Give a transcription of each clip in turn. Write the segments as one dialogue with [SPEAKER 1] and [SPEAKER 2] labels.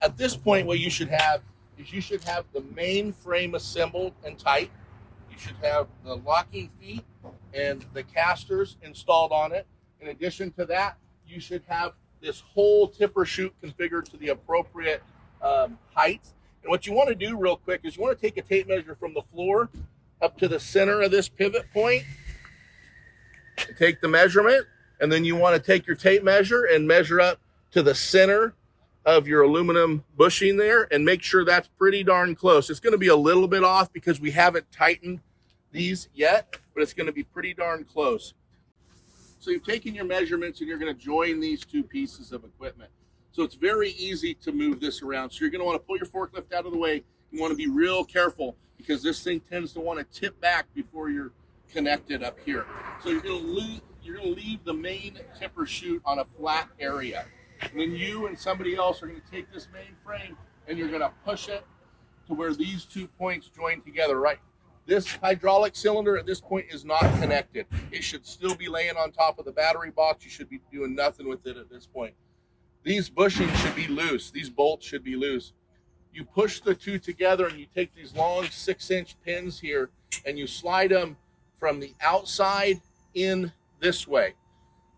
[SPEAKER 1] At this point, what you should have is you should have the main frame assembled and tight. You should have the locking feet and the casters installed on it. In addition to that, you should have this whole tipper chute configured to the appropriate height. And what you want to do real quick is you want to take a tape measure from the floor up to the center of this pivot point and take the measurement. And then you want to take your tape measure and measure up to the center of your aluminum bushing there and make sure that's pretty darn close. It's going to be a little bit off because we haven't tightened these yet, but it's going to be pretty darn close. So you've taken your measurements and you're going to join these two pieces of equipment. So it's very easy to move this around. So you're going to want to pull your forklift out of the way. You want to be real careful because this thing tends to want to tip back before you're connected up here. So you're going to leave the main tipper chute on a flat area. And then you and somebody else are going to take this main frame and you're going to push it to where these 2 points join together, right? This hydraulic cylinder at this point is not connected. It should still be laying on top of the battery box. You should be doing nothing with it at this point. These bushings should be loose. These bolts should be loose. You push the two together and you take these long 6-inch pins here and you slide them from the outside in this way.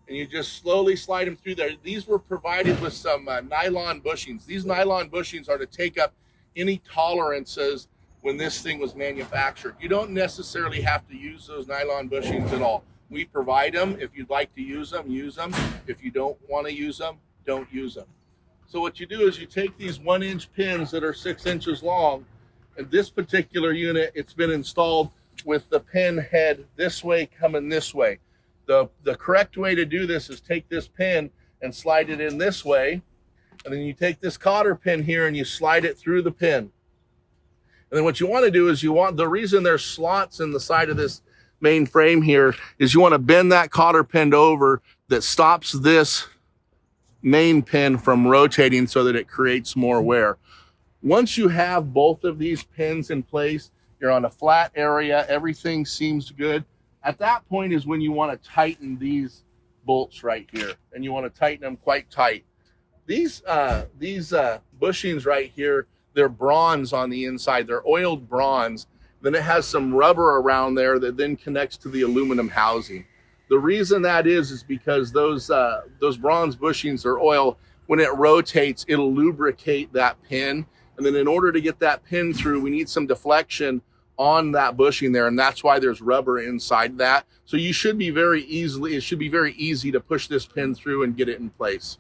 [SPEAKER 1] And you just slowly slide them through there. These were provided with some nylon bushings. These nylon bushings are to take up any tolerances when this thing was manufactured. You don't necessarily have to use those nylon bushings at all. We provide them. If you'd like to use them, use them. If you don't want to use them, don't use them. So what you do is you take these 1-inch pins that are 6 inches long, and this particular unit, it's been installed with the pin head this way coming this way. The correct way to do this is take this pin and slide it in this way, and then you take this cotter pin here and you slide it through the pin. And then what you want to do is the reason there's slots in the side of this main frame here is you want to bend that cotter pin over that stops this main pin from rotating so that it creates more wear. Once you have both of these pins in place, you're on a flat area, everything seems good. At that point is when you want to tighten these bolts right here, and you want to tighten them quite tight. These bushings right here, they're bronze on the inside. They're oiled bronze. Then it has some rubber around there that then connects to the aluminum housing. The reason that is because those bronze bushings are oil. When it rotates, it'll lubricate that pin. And then in order to get that pin through, we need some deflection on that bushing there. And that's why there's rubber inside that. So it should be very easy to push this pin through and get it in place.